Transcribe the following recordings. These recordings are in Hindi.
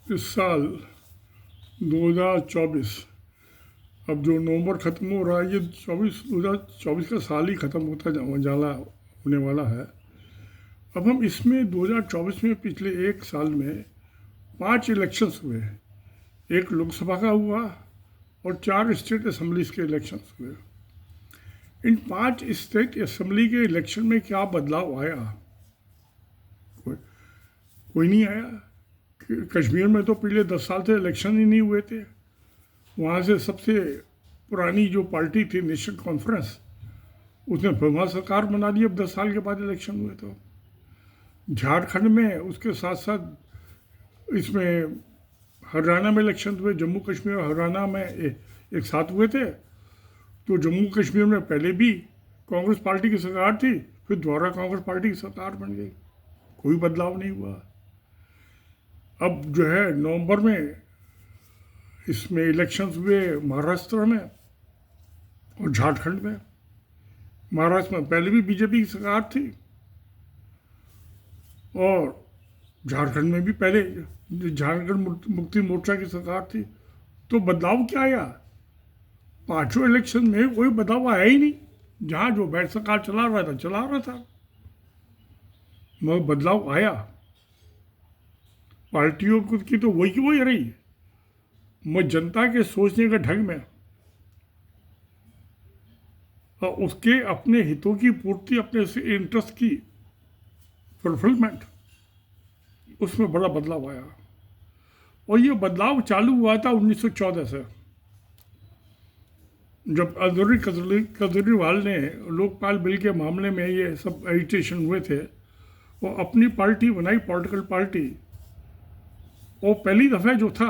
इस साल 2024, अब जो नवंबर ख़त्म हो रहा है, ये 2024 का साल ही ख़त्म होने वाला है। अब हम इसमें 2024 में पिछले एक साल में 5 इलेक्शंस हुए। एक लोकसभा का हुआ और 4 स्टेट असम्बलीज के इलेक्शंस हुए। इन 5 स्टेट असम्बली के इलेक्शन में क्या बदलाव आया? कोई नहीं आया। कश्मीर में तो पिछले 10 साल से इलेक्शन ही नहीं हुए थे। वहाँ से सबसे पुरानी जो पार्टी थी नेशनल कॉन्फ्रेंस, उसने फिर सरकार बना दी। अब 10 साल के बाद इलेक्शन हुए। तो झारखंड में उसके साथ साथ इसमें हरियाणा में इलेक्शन हुए। जम्मू कश्मीर और हरियाणा में एक साथ हुए थे। तो जम्मू कश्मीर में पहले भी कांग्रेस पार्टी की सरकार थी, फिर दोबारा कांग्रेस पार्टी की सरकार बन गई। कोई बदलाव नहीं हुआ। अब जो है नवंबर में इसमें इलेक्शंस हुए महाराष्ट्र में और झारखंड में। महाराष्ट्र में पहले भी बीजेपी की सरकार थी और झारखंड में भी पहले झारखंड मुक्ति मोर्चा की सरकार थी। तो बदलाव क्या आया? पांचों इलेक्शन में कोई बदलाव आया ही नहीं। जहाँ जो बैठ सरकार चला रहा था। मगर बदलाव आया। पार्टियों की तो वही की वही रही। मैं जनता के सोचने के ढंग में और उसके अपने हितों की पूर्ति, अपने इंटरेस्ट की फुलफिलमेंट, उसमें बड़ा बदलाव आया। और ये बदलाव चालू हुआ था 1914 से, जब अदौरी केजरीवाल ने लोकपाल बिल के मामले में ये सब एजिटेशन हुए थे। वो अपनी पार्टी बनाई, पॉलिटिकल पार्टी। और पहली दफ़ा जो था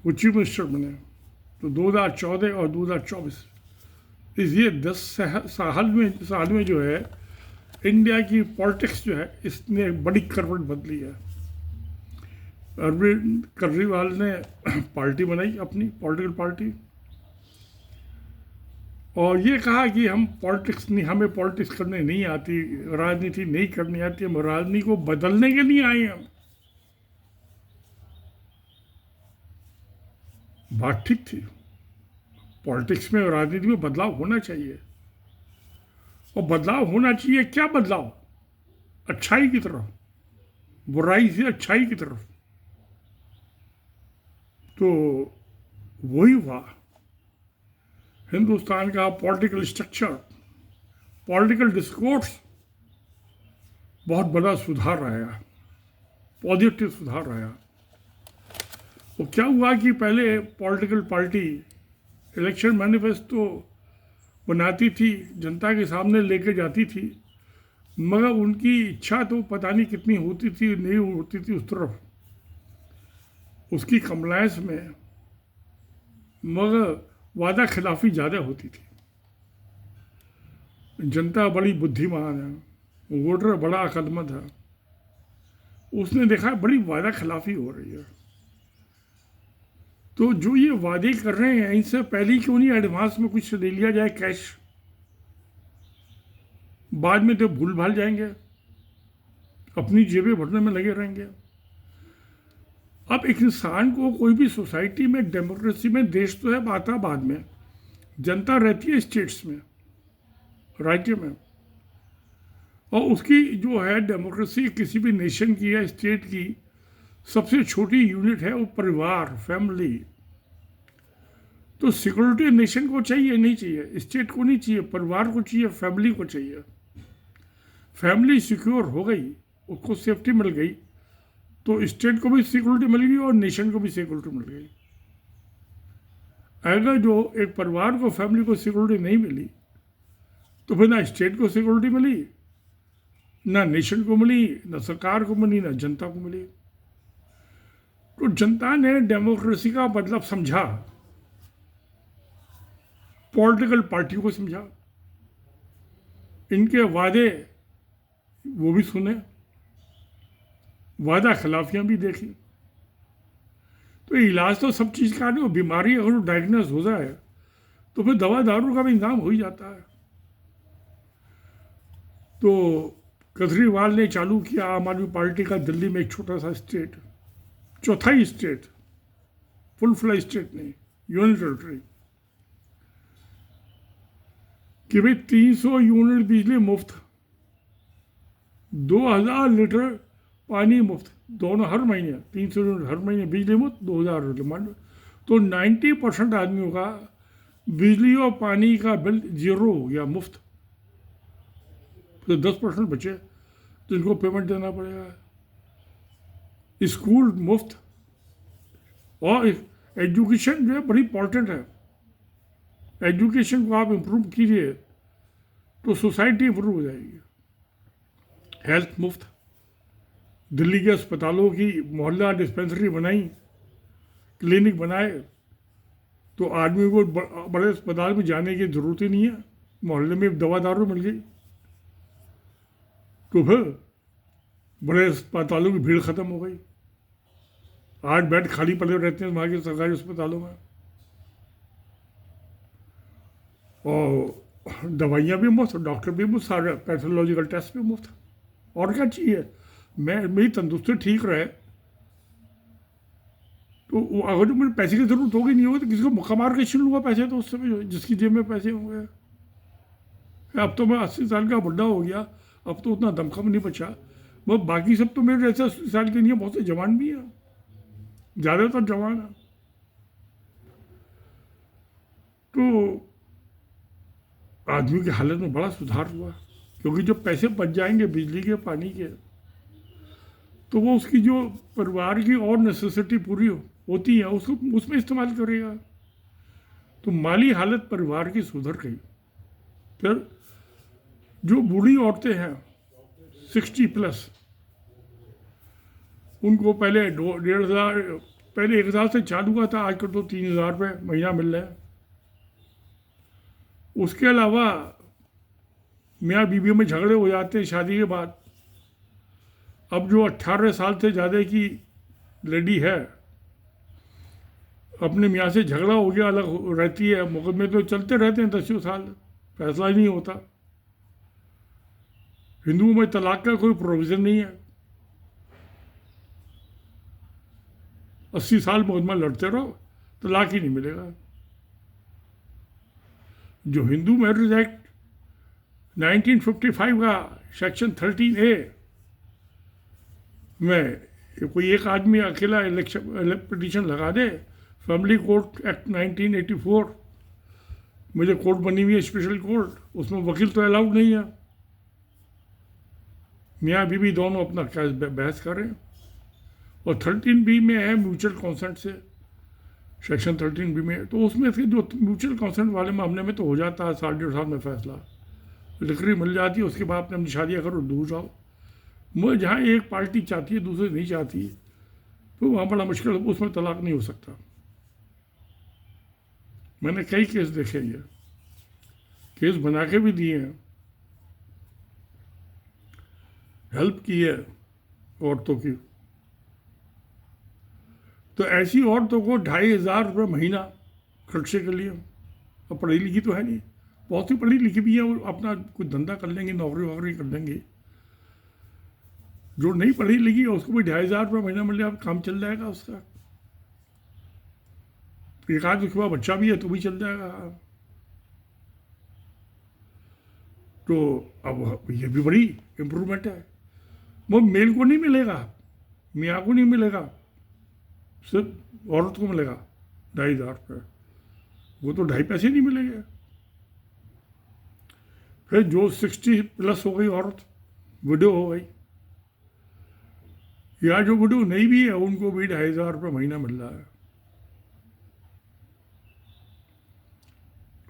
वो चीफ मिनिस्टर बने। तो 2014 और 2024 ये 10 साल में जो है इंडिया की पॉलिटिक्स जो है इसने बड़ी करवट बदली है। अरविंद केजरीवाल ने पार्टी बनाई, अपनी पॉलिटिकल पार्टी, और ये कहा कि हमें पॉलिटिक्स करने नहीं आती, राजनीति नहीं करनी आती, हम राजनीति को बदलने के लिए आए हैं। बात ठीक थी। पॉलिटिक्स में और राजनीति में बदलाव होना चाहिए। और बदलाव होना चाहिए, क्या बदलाव? अच्छाई की तरफ, बुराई से अच्छाई की तरफ। तो वही हुआ। हिंदुस्तान का पॉलिटिकल स्ट्रक्चर, पॉलिटिकल डिस्कोर्स बहुत बड़ा सुधार आया, पॉजिटिव सुधार आया। तो क्या हुआ कि पहले पॉलिटिकल पार्टी इलेक्शन मैनिफेस्टो बनाती थी, जनता के सामने लेके जाती थी, मगर उनकी इच्छा तो पता नहीं कितनी होती थी, नहीं होती थी उस तरफ, उसकी कम्प्लायंस में, मगर वादा खिलाफी ज़्यादा होती थी। जनता बड़ी बुद्धिमान है, वोटर बड़ा अकलमंद है। उसने देखा बड़ी वादा खिलाफी हो रही है। तो जो ये वादे कर रहे हैं, इनसे पहले क्यों नहीं एडवांस में कुछ ले लिया जाए कैश? बाद में तो भूल भाल जाएंगे, अपनी जेबें भरने में लगे रहेंगे। अब एक इंसान को कोई भी सोसाइटी में, डेमोक्रेसी में, देश तो है आता बाद में, जनता रहती है स्टेट्स में, राज्य में, और उसकी जो है डेमोक्रेसी किसी भी नेशन की या स्टेट की सबसे छोटी यूनिट है वो परिवार, फैमिली। तो सिक्योरिटी नेशन को चाहिए, नहीं चाहिए, स्टेट को नहीं चाहिए, परिवार को चाहिए, फैमिली को चाहिए। फैमिली सिक्योर हो गई, उसको सेफ्टी मिल गई, तो स्टेट को भी सिक्योरिटी मिल गई और नेशन को भी सिक्योरिटी मिल गई। अगर जो एक परिवार को, फैमिली को सिक्योरिटी नहीं मिली, तो फिर ना स्टेट को सिक्योरिटी मिली, ना नेशन को मिली, ना सरकार को मिली, ना जनता को मिली। तो जनता ने डेमोक्रेसी का मतलब समझा, पॉलिटिकल पार्टियों को समझा, इनके वादे वो भी सुने, वादा खिलाफियां भी देखी। तो इलाज तो सब चीज़ का नहीं हो। बीमारी अगर डायग्नोस हो जाए तो फिर दवा दारू का भी इंतजाम हो ही जाता है। तो केजरीवाल ने चालू किया, आम आदमी पार्टी का, दिल्ली में एक छोटा सा स्टेट, चौथाई स्टेट, फुल फ्लैश स्टेट नहीं, यूनियन टेरिटरी, कि भाई 300 यूनिट बिजली मुफ्त, 2000 लीटर पानी मुफ्त, दोनों हर महीने, 300 यूनिट हर महीने बिजली मुफ्त, 2000 लीटर मान लो। तो 90% आदमियों का बिजली और पानी का बिल जीरो हो गया, मुफ्त। तो 10% बचे तो इनको पेमेंट देना पड़ेगा। स्कूल मुफ्त, और एजुकेशन जो है बड़ी इंपॉर्टेंट है। एजुकेशन को आप इम्प्रूव कीजिए तो सोसाइटी इम्प्रूव हो जाएगी। हेल्थ मुफ्त, दिल्ली के अस्पतालों की मोहल्ला डिस्पेंसरी बनाई, क्लिनिक बनाए, तो आदमी को बड़े अस्पताल में जाने की ज़रूरत ही नहीं है, मोहल्ले में दवा दारू मिल गई। तो फिर बड़े अस्पतालों की भीड़ ख़त्म हो गई। 8 बेड खाली पड़े रहते हैं वहाँ के सरकारी अस्पतालों में, और दवाइयाँ भी मुफ्त, डॉक्टर भी मुफ्त, सारे पैथोलॉजिकल टेस्ट भी मुफ्त। और क्या चाहिए? मेरी तंदुरुस्ती ठीक रहे तो अगर मुझे पैसे की ज़रूरत होगी नहीं होगी तो किसी को मुक्का मार के छीन लूँगा पैसे, तो उस समय जिसकी जेब में पैसे होंगे। अब तो मैं 80 साल का बुढ़ा हो गया, अब तो उतना दमखम नहीं बचा। वो बाकी सब तो मेरे जैसे 80 साल के नहीं है, बहुत से जवान भी हैं, ज़्यादातर जवान हैं। तो आदमी की हालत में बड़ा सुधार हुआ, क्योंकि जो पैसे बच जाएंगे बिजली के पानी के, तो वो उसकी जो परिवार की और नेसेसिटी पूरी होती है उसको उसमें इस्तेमाल करेगा। तो माली हालत परिवार की सुधर गई। फिर जो बूढ़ी औरतें हैं 60+, उनको पहले 1,500, पहले 1,000 से चालू हुआ था, आजकल तो 3,000 रुपये महीना मिल रहे हैं। उसके अलावा मियाँ बीवी में झगड़े हो जाते हैं शादी के बाद। अब जो 18 साल से ज़्यादा की लेडी है, अपने मियाँ से झगड़ा हो गया, अलग रहती है, मुकदमे तो चलते रहते हैं 10 साल, फैसला ही नहीं होता। हिंदुओं में तलाक का कोई प्रोविज़न नहीं है, 80 साल मुकदमा लड़ते रहो, तलाक ही नहीं मिलेगा। जो हिंदू मैरिज एक्ट 1955 का सेक्शन 13A में कोई एक आदमी अकेला पिटीशन लगा दे, फैमिली कोर्ट एक्ट 1984, मुझे कोर्ट बनी हुई है स्पेशल कोर्ट, उसमें वकील तो अलाउड नहीं है। मियाँ बीवी दोनों अपना केस बहस करें। और 13B में है म्यूचुअल कंसेंट से, सेक्शन 13B में, तो उसमें से जो म्यूचुअल कंसेंट वाले मामले में तो हो जाता है 1.5 साल में फैसला, डिक्री मिल जाती है, उसके बाद अपनी शादियाँ करो, दूर जाओ। मुझे जहाँ एक पार्टी चाहती है दूसरी नहीं चाहती है, तो वहाँ बड़ा मुश्किल, उसमें तलाक नहीं हो सकता। मैंने कई केस देखे, ये केस बना के भी दिए हैं, हेल्प की है औरतों की। तो ऐसी औरतों को 2,500 रुपये महीना खर्चे के लिए, अब पढ़ी लिखी तो है नहीं, बहुत सी पढ़ी लिखी भी है, वो अपना कुछ धंधा कर लेंगे, नौकरी वोकरी कर लेंगे। जो नहीं पढ़ी लिखी है उसको भी 2,500 रुपये महीना मिल जाए, काम चल जाएगा उसका। एक आध उसके बाद बच्चा भी है तो भी चल जाएगा। तो अब ये भी बड़ी इम्प्रूवमेंट है। वो मेल को नहीं मिलेगा, मियाँ को नहीं मिलेगा, सिर्फ औरत को मिलेगा 2,500 रुपये, वो तो 2.5 पैसे नहीं मिलेंगे। फिर जो 60+ हो गई औरत, विडो हो गई, या जो विडो नहीं भी है उनको भी 2,500 रुपये महीना मिल रहा है।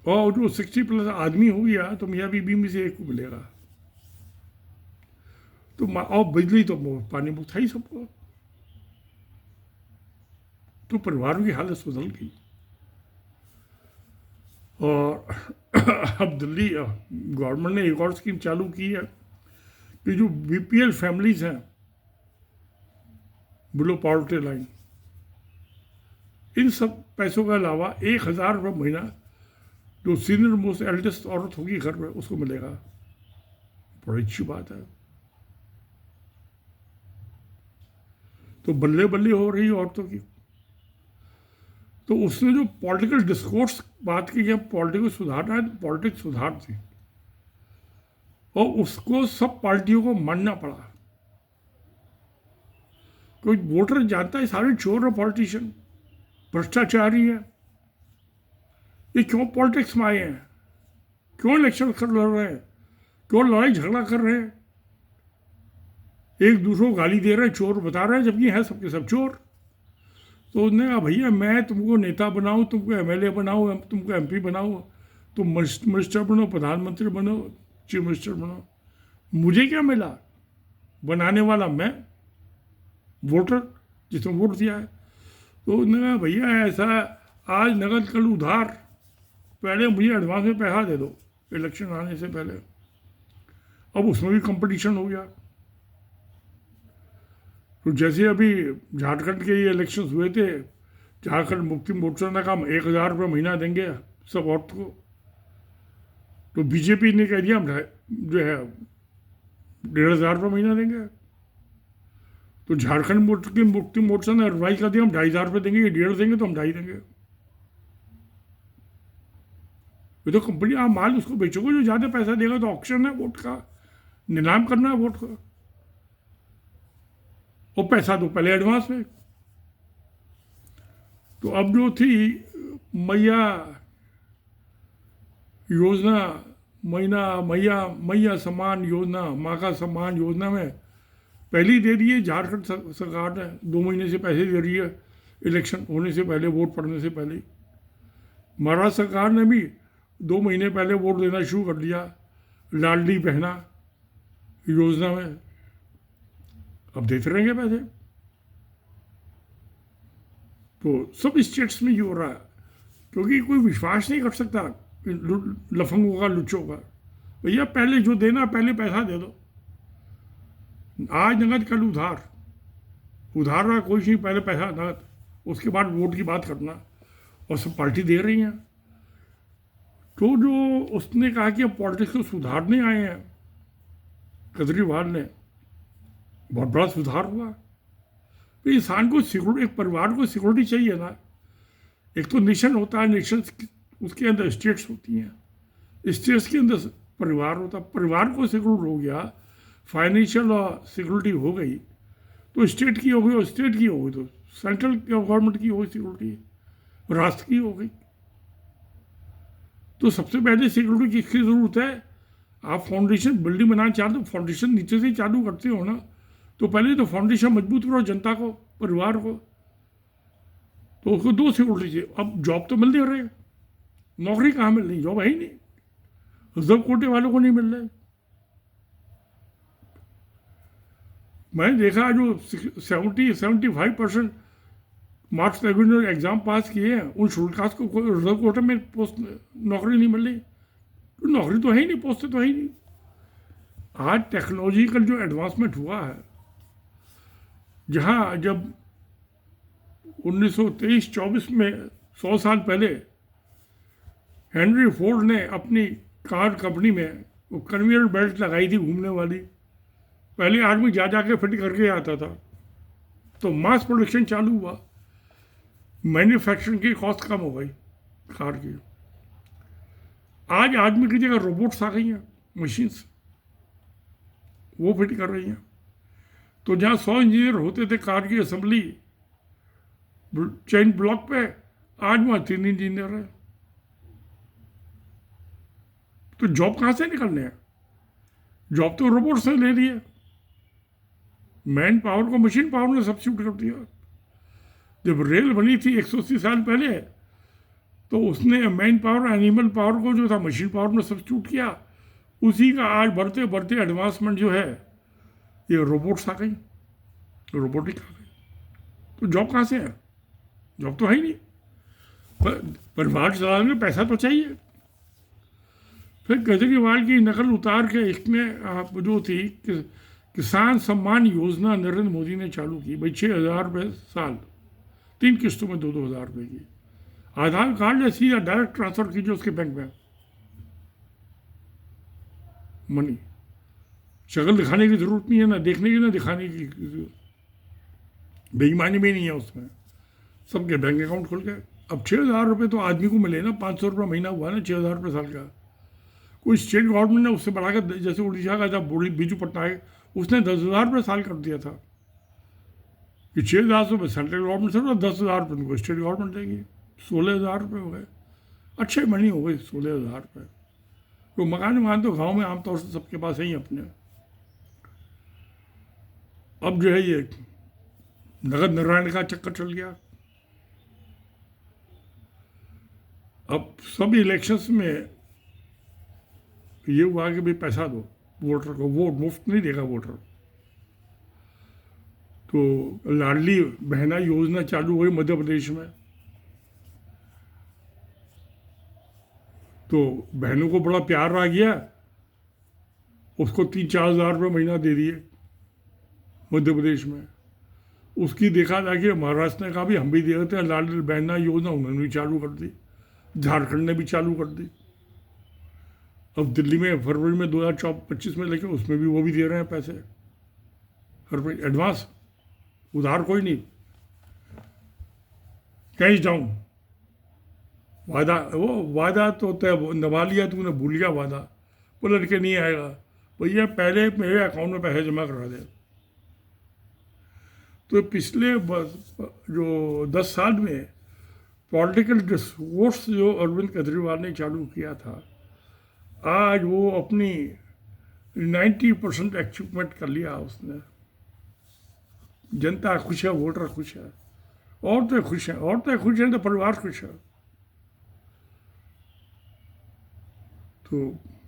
और जो 60+ आदमी हो गया तो मियाँ बीवी में से एक को मिलेगा। तो और बिजली तो पानी मुफ्त है ही सबको। तो परिवारों की हालत सुधर गई। और अब दिल्ली गवर्नमेंट ने एक और स्कीम चालू की है कि जो BPL फैमिलीज हैं, बिलो पॉवर्टी लाइन, इन सब पैसों के अलावा 1,000 रुपये महीना जो सीनियर मोस्ट एल्डेस्ट औरत होगी घर में उसको मिलेगा। बड़ी अच्छी बात है। तो बल्ले बल्ले हो रही औरतों की। तो उसने जो पॉलिटिकल डिस्कोर्स बात की है, पॉलिटिकल सुधारना है, तो पॉलिटिक्स सुधार थी, और उसको सब पार्टियों को मानना पड़ा। कोई वोटर जानता है सारे चोर और पॉलिटिशियन भ्रष्टाचारी है, ये क्यों पॉलिटिक्स में आए हैं, क्यों इलेक्शन कर लड़ रहे हैं, क्यों लड़ाई झगड़ा कर रहे हैं, एक दूसरों को गाली दे रहे हैं, चोर बता रहे हैं, जबकि है सबके सब चोर। तो उसने कहा भैया मैं तुमको नेता बनाऊं, तुमको एमएलए बनाऊं, तुमको एमपी बनाऊं, तुम मिनिस्टर बनो, प्रधानमंत्री बनो, चीफ मिनिस्टर बनो, मुझे क्या मिला? बनाने वाला मैं, वोटर जिसने वोट दिया है। तो उसने कहा भैया ऐसा आज नगद कल उधार, पहले मुझे एडवांस में पैसा दे दो इलेक्शन आने से पहले। अब उसमें भी कंपटीशन हो गया। तो जैसे अभी झारखंड के ये इलेक्शंस हुए थे, झारखंड मुक्ति मोर्चा ने कहा 1,000 रुपये महीना देंगे सब औरत को, तो बीजेपी ने कह दिया हम जो है 1,500 रुपये महीना देंगे। तो झारखंड मुक्ति मोर्चा ने रिवाइज कर दिया हम 2,500 रुपये देंगे, ये 1,500 देंगे तो हम 2,500 देंगे। ये तो कंपनी, आप माल उसको बेचोगे जो ज़्यादा पैसा देगा, तो ऑक्शन है वोट का, नीलाम करना है वोट का, और पैसा तो पहले एडवांस में। तो अब जो थी मैया योजना, मैया सम्मान योजना, माँ का सम्मान योजना में पहले दे दिए झारखंड सरकार ने, 2 महीने से पैसे दे रही है इलेक्शन होने से पहले, वोट पड़ने से पहले। महाराष्ट्र सरकार ने भी 2 महीने पहले वोट देना शुरू कर दिया लाडली बहना योजना में। अब देते रहेंगे पैसे। तो सब स्टेट्स में ये हो रहा है, क्योंकि कोई विश्वास नहीं कर सकता लफंगों का, लुच्चों का। भैया पहले जो देना, पहले पैसा दे दो। आज नगद कल उधार, उधार रहा कोई नहीं, पहले पैसा नगद, उसके बाद वोट की बात करना, और सब पार्टी दे रही हैं। तो जो उसने कहा कि अब पॉलिटिक्स को सुधारने आए हैं केजरीवाल ने, बहुत बड़ा सुधार हुआ। तो इंसान को सिक्योरिटी, एक परिवार को सिक्योरिटी चाहिए ना। एक तो नेशन होता है, नेशन उसके अंदर स्टेट्स होती हैं, स्टेट्स के अंदर परिवार होता है। परिवार को सिक्योर हो गया, फाइनेंशियल सिक्योरिटी हो गई, तो स्टेट की हो गई, और स्टेट की हो गई तो सेंट्रल गवर्नमेंट की हो गई सिक्योरिटी, राष्ट्र की हो गई। तो सबसे पहले सिक्योरिटी किसकी ज़रूरत है? आप फाउंडेशन बिल्डिंग बनाना चाहते हो, फाउंडेशन नीचे से ही चालू करते हो ना, तो पहले तो फाउंडेशन मजबूत करो, जनता को, परिवार को। तो उसको 2 सिक्योरिटी चाहिए। अब जॉब तो मिल नहीं रहे, नौकरी कहाँ मिल रही, जॉब है ही नहीं, रिजर्व कोटे वालों को नहीं मिल रहे। मैंने देखा जो 70-75% मार्क्स रेगुलर एग्जाम पास किए हैं, उन शेड्यूल कास्ट को रिजर्व कोटे में पोस्ट नौकरी नहीं मिल रही। तो नौकरी तो है ही नहीं, पोस्ट तो है ही नहीं। आज टेक्नोलॉजिकल जो एडवांसमेंट हुआ है, जहाँ जब 1923-24 में 100 साल पहले हेनरी फोर्ड ने अपनी कार कंपनी में वो कन्वेयर बेल्ट लगाई थी घूमने वाली, पहले आदमी जा के फिट करके आता था, तो मास प्रोडक्शन चालू हुआ, मैन्युफैक्चरिंग की कॉस्ट कम हो गई कार की। आज आदमी की जगह रोबोट्स आ गई हैं, मशीन्स, वो फिट कर रही हैं। तो जहाँ 100 इंजीनियर होते थे कार की असेंबली चेन ब्लॉक पे, आज वहाँ 3 इंजीनियर हैं। तो जॉब कहाँ से निकलने हैं? जॉब तो रोबोट्स ने ले लिए, मैन पावर को मशीन पावर ने सब्स्टिट्यूट कर दिया। जब रेल बनी थी 180 साल पहले, तो उसने मैन पावर, एनिमल पावर को जो था मशीन पावर ने सब्स्टिट्यूट किया। उसी का आज बढ़ते बढ़ते एडवांसमेंट जो है, ये रोबोट्स आ गई, रोबोटिक आ गई। तो जॉब कहाँ से है? जॉब तो है ही नहीं। परिवार चलाने में पैसा तो चाहिए। फिर केजरीवाल की नकल उतार के इसमें जो थी किसान सम्मान योजना नरेंद्र मोदी ने चालू की। भाई 6,000 रुपये साल, 3 किस्तों में 2-2 हज़ार रुपये की। आधार कार्ड या सीधा डायरेक्ट ट्रांसफर कीजिए उसके बैंक में मनी। शक्ल दिखाने की ज़रूरत नहीं है, ना देखने की ना दिखाने की। बेईमानी भी नहीं है उसमें, सबके बैंक अकाउंट खुल गए। अब 6,000 रुपये तो आदमी को मिले ना, 500 रुपये महीना हुआ ना, 6,000 रुपये साल का। कोई स्टेट गवर्नमेंट ने उससे बढ़ाकर, जैसे उड़ीसा का था बीजू पट्टनायक, उसने 10,000 रुपये साल कर दिया था कि 6,000 रुपये सेंट्रल गवर्नमेंट से, 10,000 रुपये उनको स्टेट गवर्नमेंट देगी, 16,000 रुपये हो गए। अच्छे मनी हो गई 16,000 रुपये। तो मकान तो गाँव में आमतौर से सबके पास है ही अपने। अब जो है ये नगद नारायण का चक्कर चल गया। अब सब इलेक्शंस में ये हुआ कि भाई पैसा दो वोटर को, वोट मुफ्त नहीं देगा वोटर। तो लाडली बहना योजना चालू हुई मध्य प्रदेश में, तो बहनों को बड़ा प्यार आ गया, उसको 3-4 हज़ार रुपये महीना दे दिए मध्य प्रदेश में। उसकी देखा जाके महाराष्ट्र ने कहा भी हम भी दे देते हैं लाडली बहना योजना, उन्होंने भी चालू कर दी, झारखंड ने भी चालू कर दी। अब दिल्ली में फरवरी में 2025 में लेके उसमें भी वो भी दे रहे हैं पैसे हर महीने एडवांस, उधार कोई नहीं, कैश डाउन। वादा तो तय निभा लिया तूने, भूल गया वादा, वो लड़के नहीं आएगा भैया, पहले मेरे अकाउंट में पैसे जमा करा दे। तो पिछले जो 10 साल में पॉलिटिकल डिस्कोर्स जो अरविंद केजरीवाल ने चालू किया था, आज वो अपनी 90% अचीवमेंट कर लिया उसने। जनता खुश है, वोटर खुश है, औरतें खुश हैं, औरतें खुश हैं तो परिवार खुश है। तो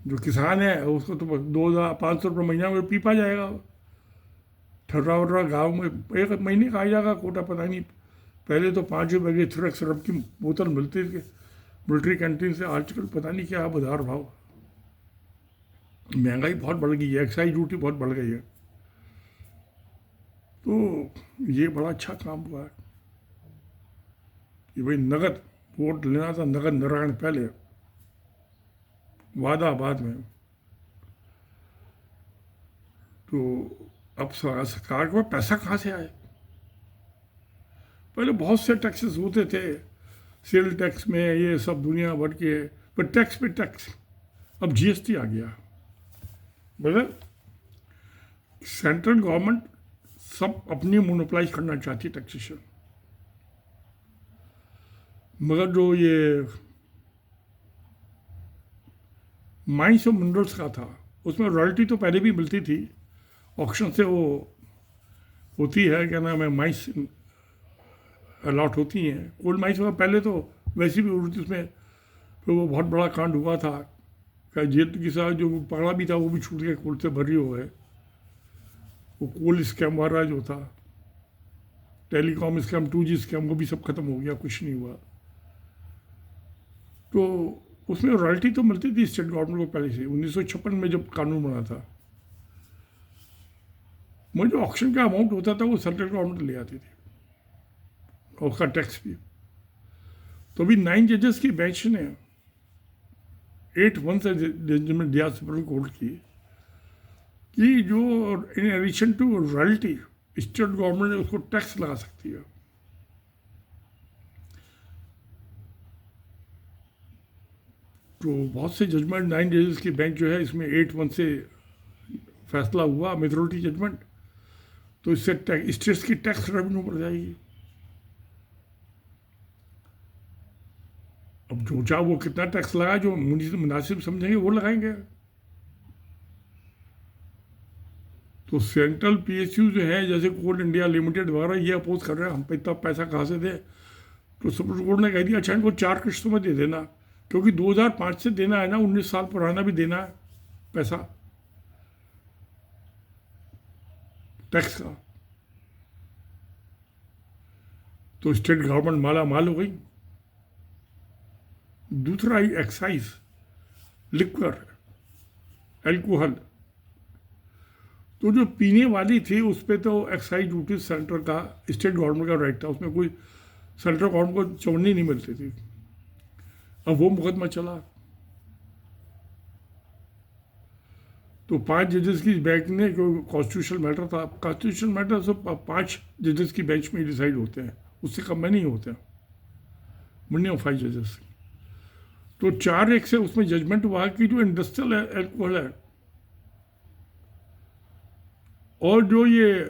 जो किसान है उसको तो 2,500 रुपये महीना में पीपा जाएगा। ठर्रा गाँव में 1 महीने का आ जाएगा कोटा, पता नहीं। पहले तो 5 रुपये की थ्रेक सिरप की बोतल मिलती थी मिलिट्री कैंटीन से, आजकल पता नहीं क्या बाजार भाव। महंगाई बहुत बढ़ गई है, एक्साइज ड्यूटी बहुत बढ़ गई है। तो ये बड़ा अच्छा काम हुआ है कि भाई नगद वोट लेना था, नगद नारायण पहले, वादा बाद में। तो अब सरकार को पैसा कहाँ से आए? पहले बहुत से टैक्सेस होते थे, सेल टैक्स में ये सब दुनिया भर के, पर टैक्स पे टैक्स। अब जीएसटी आ गया, मतलब सेंट्रल गवर्नमेंट सब अपनी मोनोपलाइज करना चाहती टैक्सेशन। मगर जो ये माइंस और मिनरल्स का था, उसमें रॉयल्टी तो पहले भी मिलती थी, ऑक्शन से वो होती है, क्या नाम है, माइंस अलॉट होती हैं। कोल माइंस में पहले तो वैसी भी होती, उसमें फिर वो बहुत बड़ा कांड हुआ था, क्या जेल के साथ जो पकड़ा भी था वो भी छूट के कोल से भरी हो गए। वो कोल स्कैम वाला जो था, टेलीकॉम स्कैम, 2G स्कैम, वो भी सब खत्म हो गया, कुछ नहीं हुआ। तो उसमें रॉयल्टी तो मिलती थी स्टेट गवर्नमेंट को पहले से, 1956 में जब कानून बना था। मुझे जो ऑक्शन का अमाउंट होता था वो सेंट्रल गवर्नमेंट ले आती थी, और उसका टैक्स भी। तो अभी 9 जजेस की बेंच ने 8-1 से जजमेंट दिया सुप्रीम कोर्ट की कि जो in addition to royalty state government उसको टैक्स लगा सकती है। तो बहुत से जजमेंट 9 जजेस की बेंच जो है, इसमें 8-1 से फैसला हुआ, मेजोरिटी जजमेंट। तो इससे स्टेट्स की टैक्स रेवेन्यू बढ़ जाएगी। अब जो चाहे वो कितना टैक्स लगा, जो मुनासिब समझेंगे वो लगाएंगे। तो सेंट्रल PSU जो है, जैसे कोल इंडिया लिमिटेड वगैरह, ये अपोज कर रहे हैं हम पे इतना पैसा कहाँ से दे। तो सुप्रीम कोर्ट ने कह दिया अच्छा इनको 4 किस्तों में दे देना, क्योंकि 2005 से देना है ना, 19 साल पुराना भी देना है पैसा टैक्स का। तो स्टेट गवर्नमेंट माला माल हो गई। दूसरा ही एक्साइज, लिक्वर, एल्कोहल, तो जो पीने वाली थी उस पर तो एक्साइज ड्यूटी सेंटर का, स्टेट गवर्नमेंट का राइट था, उसमें कोई सेंट्रल गवर्नमेंट को चढ़नी नहीं मिलती थी। अब वो मुकदमा चला, तो 5 जजेस की बेंच ने, क्योंकि कॉन्स्टिट्यूशनल मैटर था, कॉन्स्टिट्यूशनल मैटर सब 5 जजेस की बेंच में डिसाइड होते हैं, उससे कम में नहीं होते, मिनिमम 5 जजेस। तो 4-1 से उसमें जजमेंट हुआ कि जो इंडस्ट्रियल एल्कोहल है और जो ये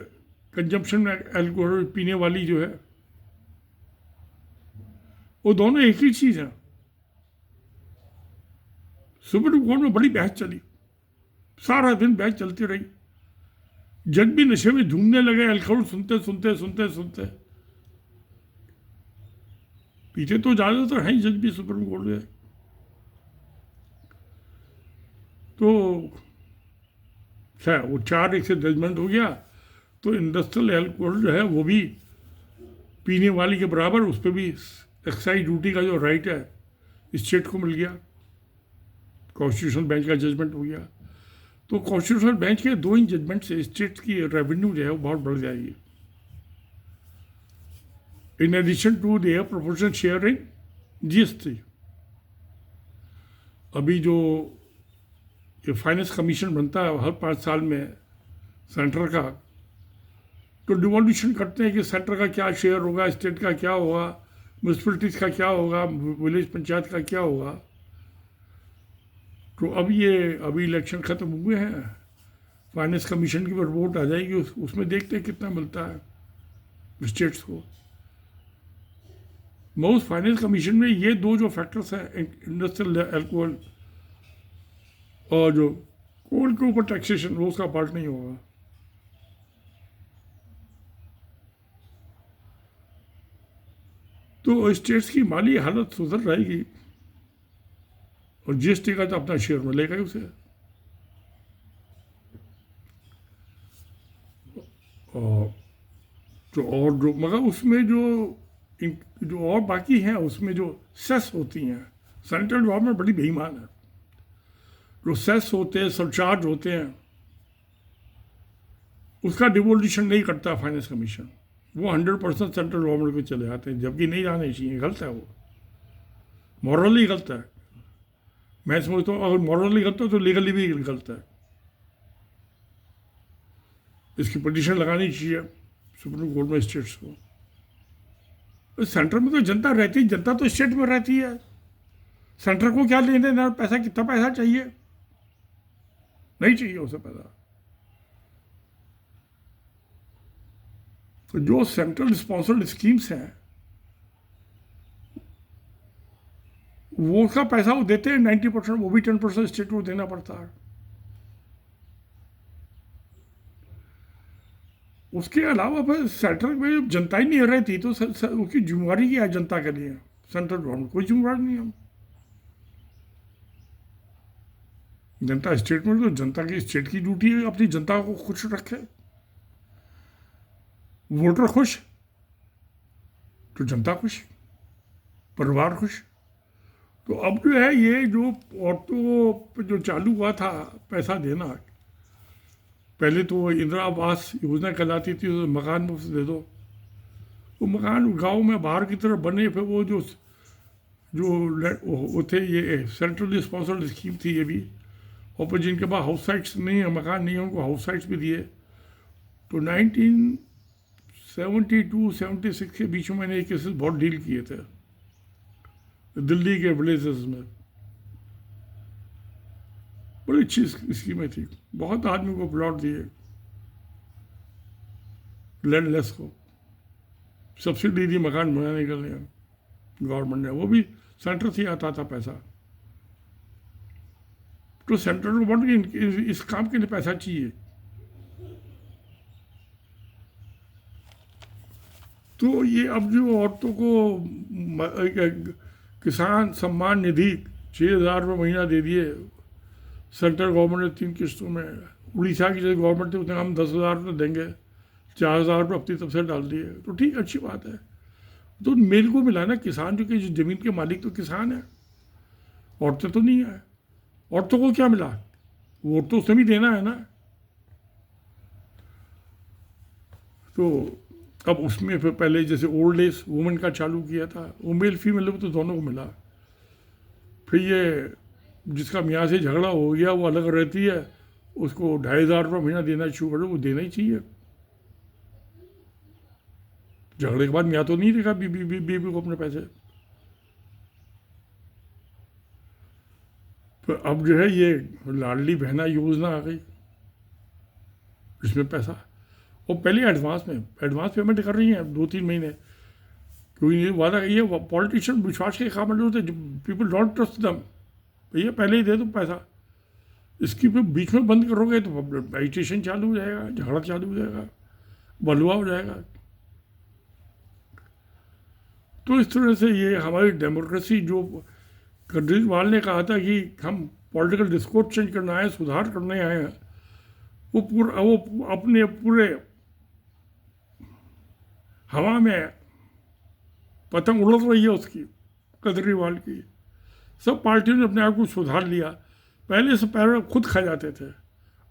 कंजम्पशन एल्कोहल पीने वाली जो है, वो दोनों एक ही चीज़ है। सुप्रीम कोर्ट में बड़ी बहस चली, सारा दिन बहस चलती रही, जज भी नशे में झूमने लगे अल्कोहल सुनते सुनते सुनते सुनते। पीछे तो ज़्यादातर हैं जज भी सुप्रीम कोर्ट में। तो खैर वो 4-1 से जजमेंट हो गया, तो इंडस्ट्रियल एल्कोहल जो है वो भी पीने वाली के बराबर, उस पर भी एक्साइज ड्यूटी का जो राइट है स्टेट को मिल गया। कॉन्स्टिट्यूशनल बेंच का जजमेंट हो गया। तो कॉन्स्टिट्यूशनल बेंच के 2 ही जजमेंट से स्टेट की रेवेन्यू जो है वो बहुत बढ़ जाएगी। In addition to their proportional share in GST. अभी जो ये फाइनेंस कमीशन बनता है हर 5 साल में सेंटर का, तो डिवोल्यूशन करते हैं कि सेंटर का क्या शेयर होगा, स्टेट का क्या होगा, म्यूनसिपलिटीज़ का क्या होगा, विलेज पंचायत का क्या होगा। तो अब ये अभी इलेक्शन ख़त्म हुए हैं, फाइनेंस कमीशन की रिपोर्ट आ जाएगी, उसमें देखते हैं कितना मिलता है स्टेट्स को। मोस्ट फाइनेंस कमीशन में ये 2 जो फैक्टर्स हैं, इंडस्ट्रियल एल्कोहल और जो कोल के ऊपर टैक्सेशन, वो उसका पार्ट नहीं होगा। तो स्टेट्स की माली हालत सुधर रहेगी और जीएसटी का तो अपना शेयर मिलेगा ही उसे। और जो मगर उसमें जो और बाकी हैं, उसमें जो सेस होती हैं, सेंट्रल गवर्नमेंट बड़ी बेईमान है। जो सेस होते हैं, सरचार्ज होते हैं, उसका डिवोल्यूशन नहीं करता फाइनेंस कमीशन, वो 100% सेंट्रल गवर्नमेंट को चले जाते हैं, जबकि नहीं जाने चाहिए। गलत है, वो मॉरली गलत है। मैं समझता हूँ अगर मॉरली गलत हो तो लीगली भी गलत है। इसकी पिटीशन लगानी चाहिए सुप्रीम कोर्ट में स्टेट्स को। सेंटर में तो जनता रहती है, जनता तो स्टेट में रहती है, सेंटर को क्या लेने देना, पैसा कितना पैसा चाहिए, नहीं चाहिए उसे पैसा। तो जो सेंट्रल स्पॉन्सर्ड स्कीम्स हैं वो का पैसा वो देते हैं 90%, वो भी 10% स्टेट को देना पड़ता है। उसके अलावा फिर सेंट्रल में जनता ही नहीं रहती तो उसकी जिम्मेवारी क्या है जनता के लिए? सेंट्रल गवर्नमेंट कोई जिम्मेवारी नहीं है। जनता स्टेट में, तो जनता की स्टेट की ड्यूटी है अपनी जनता को खुश रखे। वोटर खुश तो जनता खुश, परिवार खुश। तो अब जो है ये जो औरतों पर जो चालू हुआ था पैसा देना, पहले तो इंदिरा आवास योजना कहलाती थी, तो मकान मुफ्त दे दो। वो मकान गांव में बाहर की तरफ बने, फिर वो जो वो थे ये सेंट्रली स्पॉन्सर्ड स्कीम थी ये भी, और फिर जिनके पास हाउस साइट्स नहीं है, मकान नहीं है, उनको हाउस साइट्स भी दिए। तो 1972-76 के बीच में मैंने ये केसेस बहुत डील किए थे दिल्ली के विलेजेस में। बड़ी अच्छी स्कीमें थी, बहुत आदमी को प्लॉट दिए, लैंडलेस को सब्सिडी दी मकान बनाने के लिए गवर्नमेंट ने, वो भी सेंटर से आता था पैसा। तो सेंट्रल गवर्नमेंट इस काम के लिए पैसा चाहिए। तो ये अब जो औरतों को किसान सम्मान निधि 6,000 रुपये महीना दे दिए सेंट्रल गवर्नमेंट ने 3 किस्तों में। उड़ीसा की जो गवर्नमेंट थी उसने हम 10,000 रुपये देंगे, 4,000 रुपये अपनी तरफ से डाल दिए। तो ठीक, अच्छी बात है। तो मेल को मिला ना, किसान जो कि ज़मीन के मालिक तो किसान है, औरतें तो नहीं है। औरतों को क्या मिला? वोट तो उसने भी देना है ना। तो अब उसमें फिर पहले जैसे ओल्ड एज वुमेन का चालू किया था, वो मेल फीमेल तो दोनों को मिला। फिर ये जिसका मियाँ से झगड़ा हो गया वो अलग रहती है, उसको 2,500 महीना देना शुरू करो, वो देना ही चाहिए। झगड़े के बाद मियाँ तो नहीं देखा बीबी को अपने पैसे। तो अब जो है ये लाडली बहना योजना आ गई, इसमें पैसा वो पहले एडवांस पेमेंट कर रही हैं 2-3 महीने, क्योंकि ये वादा ये पॉलिटिशियन विश्वास के काबिल होते, पीपल डोंट ट्रस्ट दम, भैया पहले ही दे दो पैसा। इसकी फिर बीच में बंद करोगे तो एजिटेशन चालू हो जाएगा, झगड़ा चालू हो जाएगा, बलुआ हो जाएगा। तो इस तरह से ये हमारी डेमोक्रेसी, जो केजरीवाल ने कहा था कि हम पॉलिटिकल डिस्कोर्स चेंज करना है, सुधार करने आए हैं, वो अपने पूरे हवा में पतंग उड़ रही है उसकी, केजरीवाल की। सब पार्टियों ने अपने आप को सुधार लिया, पहले से पैर खुद खा जाते थे,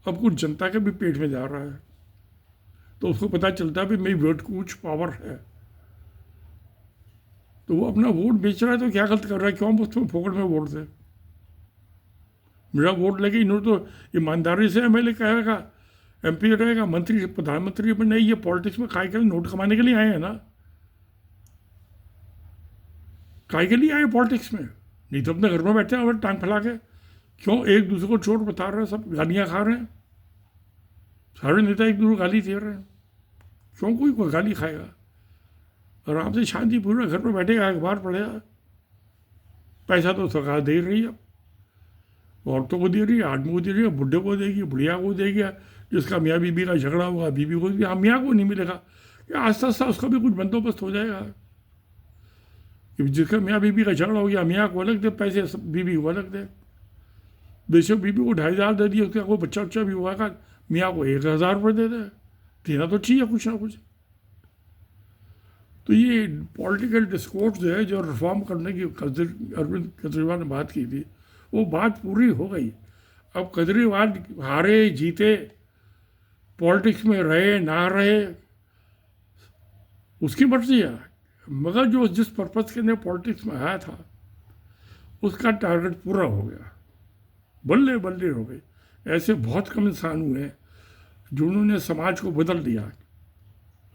अब कुछ जनता के भी पेट में जा रहा है, तो उसको पता चलता है कि मेरी वोट को कुछ पावर है, तो वो अपना वोट बेच रहा है, तो क्या गलत कर रहा है? क्यों उसमें फोकट में वोट दे? मेरा वोट लगे, इन्होंने तो ईमानदारी से एमएलए कहेगा, एमपी रहेगा, मंत्री प्रधानमंत्री पर नहीं, ये पॉलिटिक्स में काय के लिए, नोट कमाने के लिए आए हैं ना, काय के लिए आए पॉलिटिक्स में? नहीं तो अपने घर में बैठे हैं और टांग फैला के, क्यों एक दूसरे को चोट बता रहे हैं, सब गालियाँ खा रहे हैं, सारे नेता एक दूसरे को गाली दे रहे हैं, क्यों कोई गाली खाएगा? आराम से शांति पूरा घर पर बैठेगा, अखबार पढ़ेगा, पैसा तो सरकार दे रही है, औरतों को दे रही है, आदमी को दे रही है, बुढ़े को देगी, बुढ़िया को देगी, जिसका मियाँ बीबी का झगड़ा होगा बीबी को भी, हाँ मियाँ को नहीं मिलेगा, या आस्ता आस्ता उसका भी कुछ बंदोबस्त हो जाएगा। जिसका मियाँ बीबी का झगड़ा हो गया, मियाँ को अलग दे पैसे, बीबी को अलग दे। बेशक बीबी को 2,500 दे दिए, उसका कोई बच्चा उच्चा भी हुआ, मियाँ को 1,000 रुपये दे दे, देना तो चाहिए कुछ ना कुछ। तो ये पॉलिटिकल डिस्कोर्स जो है, जो रिफॉर्म करने की अरविंद केजरीवाल ने बात की थी, वो बात पूरी हो गई। अब केजरीवाल हारे जीते, पॉलिटिक्स में रहे ना रहे, उसकी मर्जी है, मगर जो जिस पर्पज़ के लिए पॉलिटिक्स में आया था उसका टारगेट पूरा हो गया, बल्ले बल्ले हो गए। ऐसे बहुत कम इंसान हुए हैं जिन्होंने समाज को बदल दिया,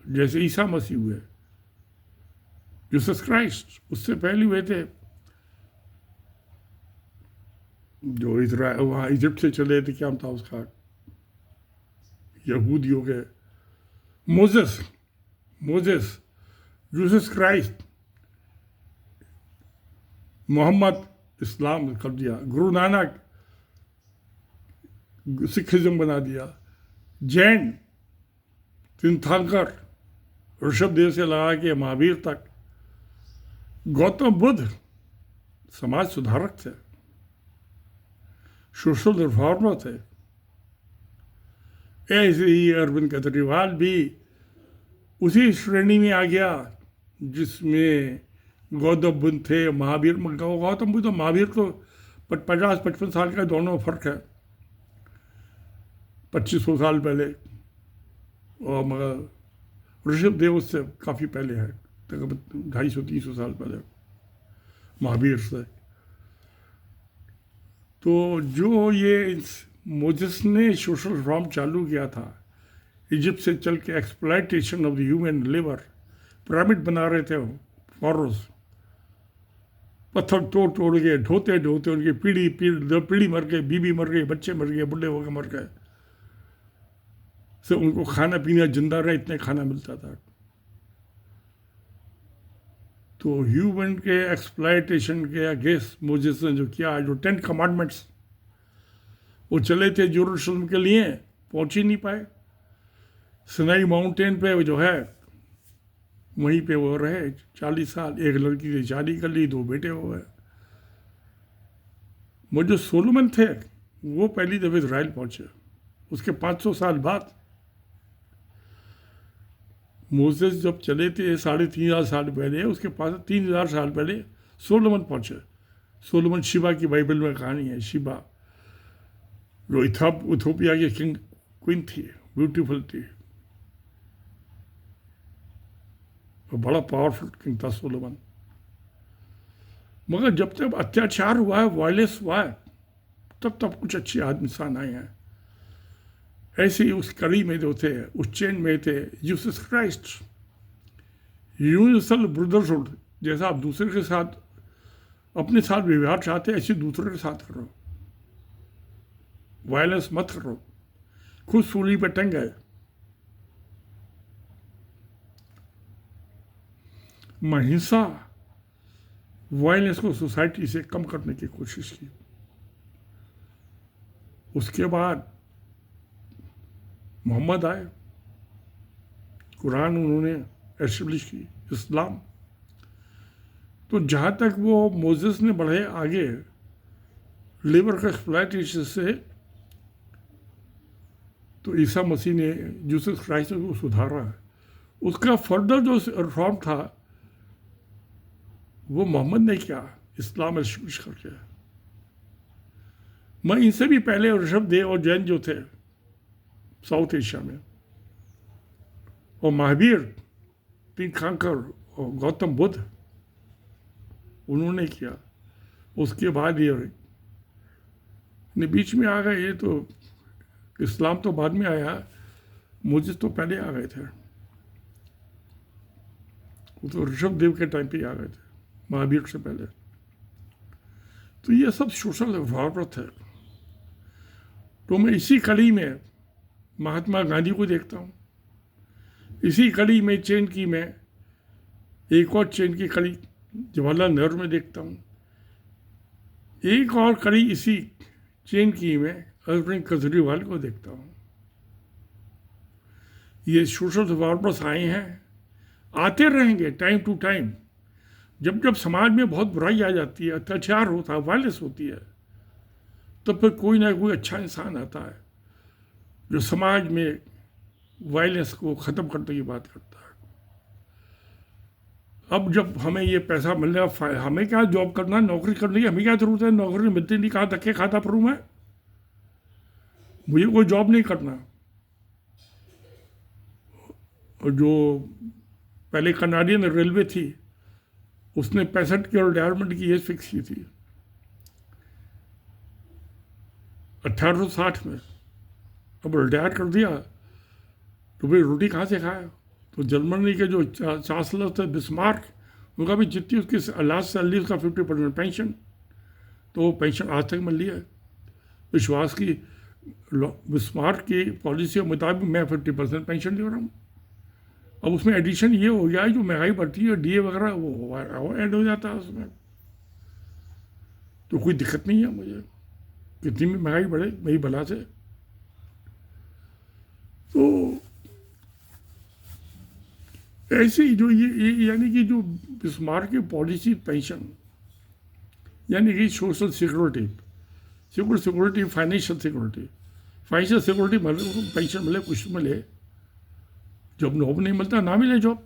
जैसे ईसा मसीह हुए, जीसस क्राइस्ट उससे पहले हुए थे, जो इजराइल वहाँ इजिप्ट से चले थे, क्या था उसका, यहूदियों के मोजेस, जीसस क्राइस्ट, मोहम्मद इस्लाम कर दिया, गुरु नानक सिखिज्म बना दिया, जैन तीर्थंकर ऋषभदेव से लगा के महावीर तक, गौतम बुद्ध समाज सुधारक थे, सोशल रिफॉर्मर थे। ऐसे ही अरविंद केजरीवाल भी उसी श्रेणी में आ गया जिसमें गौतम बुद्ध थे, महावीर। गौतम बुद्ध और महावीर तो 50-55 साल का दोनों फर्क है, 2500 साल पहले, और मगर ऋषभदेव उससे काफ़ी पहले है, तकरीबन 250-300 साल पहले महावीर से। तो जो ये मोजेस ने सोशल रिफॉर्म चालू किया था, इजिप्ट से चल के exploitation of the human labour, pyramid बना रहे थे फॉरोस, पत्थर तोड़ के ढोते उनकी पीढ़ी मर गई, बीबी मर गई, बच्चे मर गए, बुढ़े हो गए, मर गए, से उनको खाना पीना जिंदा रहे, इतने खाना मिलता था। तो ह्यूमन के एक्सप्लॉयटेशन के अगेंस्ट मोजेस ने जो किया, जो 10 कमांडमेंट्स वो चले थे जेरूशलेम के लिए, पहुंच ही नहीं पाए। सिनाई माउंटेन पे जो है वहीं पे वो रहे 40 साल, एक लड़की से शादी कर ली, 2 बेटे हो गए। वो जो सोलोमन थे वो पहली दफे इजराइल पहुंचे, उसके 500 साल बाद मोसेस जब चले थे 3,500 साल पहले, उसके पास 3,000 साल पहले सोलोमन पहुंचे। सोलोमन शिबा की बाइबल में कहानी है, शिबा जो इथोपिया की किंग क्वीन थी, ब्यूटीफुल थी, वो बड़ा पावरफुल किंग था सोलोमन। मगर जब तक अत्याचार हुआ है, वायलेंस हुआ है, तब कुछ अच्छे इंसान आए हैं। ऐसे ही उस कड़ी में जो थे, उस चेन में थे जीसस क्राइस्ट। यूनिवर्सल ब्रदरहुड, जैसा आप दूसरे के साथ अपने साथ व्यवहार चाहते हैं, ऐसे दूसरे के साथ करो। वायलेंस मत करो, खुद सूली पे टंग गए। महिंसा, वायलेंस को सोसाइटी से कम करने की कोशिश की। उसके बाद मोहम्मद आए, कुरान उन्होंने एस्टेब्लिश की, इस्लाम। तो जहाँ तक वो मोसेस ने बढ़े आगे लेबर का एक्सप्लॉयटेशन से, तो ईसा मसीह ने जीसस क्राइस्ट को सुधारा है। उसका फर्दर जो रिफॉर्म था वो मोहम्मद ने किया, इस्लाम एस्टेब्लिश करके। मैं इनसे भी पहले ऋषभदेव और जैन जो थे साउथ एशिया में, और महावीर, तीर्थंकर और गौतम बुद्ध, उन्होंने किया। उसके बाद ये बीच में आ गए। ये तो इस्लाम तो बाद में आया, मोसेस तो पहले आ गए थे। वो तो ऋषभदेव के टाइम पे आ गए थे, महावीर से पहले। तो ये सब सोशल रिफॉर्मर्स है। तो मैं इसी कड़ी में महात्मा गांधी को देखता हूँ, इसी कड़ी में चेन की मैं एक और चेन की कड़ी जवाहरलाल नेहरू में देखता हूँ, एक और कड़ी इसी चेन की मैं अरविंद केजरीवाल को देखता हूँ। ये सोशल रिफॉर्मर्स आए हैं, आते रहेंगे टाइम टू टाइम। जब जब समाज में बहुत बुराई आ जाती है, अत्याचार होता है, वायलेंस होती है, तब फिर कोई ना कोई अच्छा इंसान आता है जो समाज में वायलेंस को ख़त्म करने की बात करता है। अब जब हमें ये पैसा मिल रहा है, हमें क्या जॉब करना, नौकरी करने की हमें क्या ज़रूरत है? नौकरी मिलती नहीं, कहाँ धक्के खाता फिरूँ मैं? मुझे कोई जॉब नहीं करना। और जो पहले कनाडियन रेलवे थी, उसने 65 की रिटायरमेंट की एज फिक्स की थी 1860 में। अब रिटायर कर दिया तो भाई रोटी कहाँ से खाया? तो जर्मनी के जो चांसलर थे बिस्मार्क, उनका भी जितनी उसकी लास्ट सैलरी उसका 50% पेंशन, तो वो पेंशन आज तक मिल लिया है। विश्वास की बिस्मार्क की पॉलिसी के मुताबिक मैं 50% पेंशन दे रहा हूँ। अब उसमें एडिशन ये हो गया है, जो महंगाई बढ़ती है, डीए वगैरह वो ऐड हो जाता है उसमें। तो कोई दिक्कत नहीं है मुझे, कितनी भी महंगाई बढ़े मेरी भला से। तो ऐसे ही जो ये यानी कि जो बिस्मार्क की पॉलिसी पेंशन, यानी कि सोशल सिक्योरिटी, फाइनेंशियल सिक्योरिटी मिले, पेंशन मिले, कुछ मिले। जब जॉब नहीं मिलता ना मिले जॉब।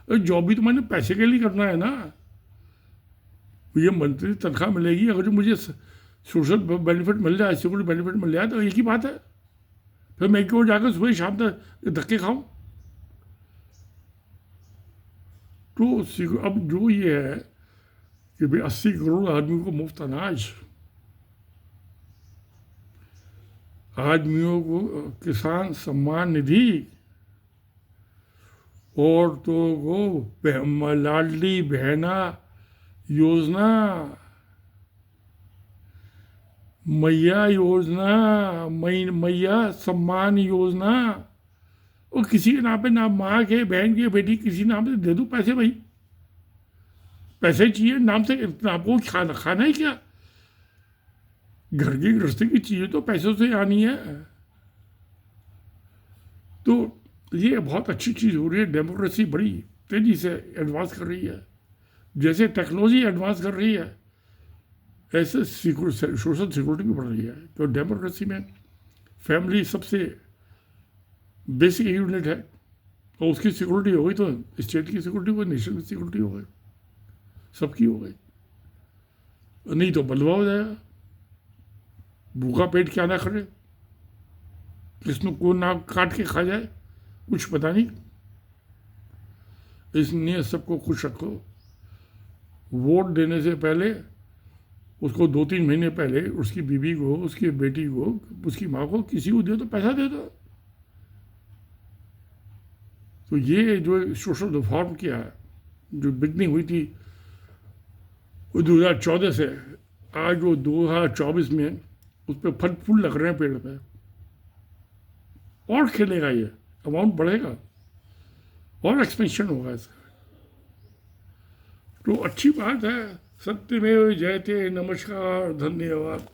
जॉब भी तो मैंने पैसे के लिए करना है ना। मुझे मंथली तनख्वाह मिलेगी, अगर जो मुझे सोशल बेनिफिट मिल जाए, सिक्योरिटी बेनिफिट मिल जाए, तो एक ही बात है। फिर मैं क्यों जाकर सुबह शाम तक धक्के खाऊं? तो अब जो ये है कि भाई 80 करोड़ आदमी को मुफ्त अनाज, आदमियों को किसान सम्मान निधि, औरतों को लाडली बहना योजना, मैया योजना, मैया सम्मान योजना, और किसी के नाम पे, ना माँ के, बहन के, बेटी, किसी नाम से दे दूँ पैसे। भाई पैसे चाहिए नाम से, आपको खाना ही क्या? घर की गृहस्थी की चीज़ें तो पैसों से आनी है। तो ये बहुत अच्छी चीज़ हो रही है। डेमोक्रेसी बड़ी तेज़ी से एडवांस कर रही है। जैसे टेक्नोलॉजी एडवांस कर रही है, ऐसे सोशल सिक्योरिटी भी बढ़ रही है। तो डेमोक्रेसी में फैमिली सबसे बेसिक यूनिट है, और उसकी सिक्योरिटी हो गई तो स्टेट की सिक्योरिटी हो गई, नेशन की सिक्योरिटी हो गई, सबकी हो गई। नहीं तो बलवा हो जाएगा, भूखा पेट क्या ना करे, किसमें कौन नाक काट के खा जाए, कुछ पता नहीं। इसलिए सबको खुश रखो। वोट देने से पहले उसको 2-3 महीने पहले उसकी बीवी को, उसकी बेटी को, उसकी माँ को, किसी को दे दो, पैसा दे दो। तो ये जो सोशल रिफॉर्म किया है, जो बिगनिंग हुई थी वो 2014 से, आज वो 2024 में उस पर फल फूल लग रहे हैं पेड़ पे, और खेलेगा, ये अमाउंट बढ़ेगा और एक्सपेंशन होगा इसका। तो अच्छी बात है। सत्यमेव जयते। नमस्कार, धन्यवाद।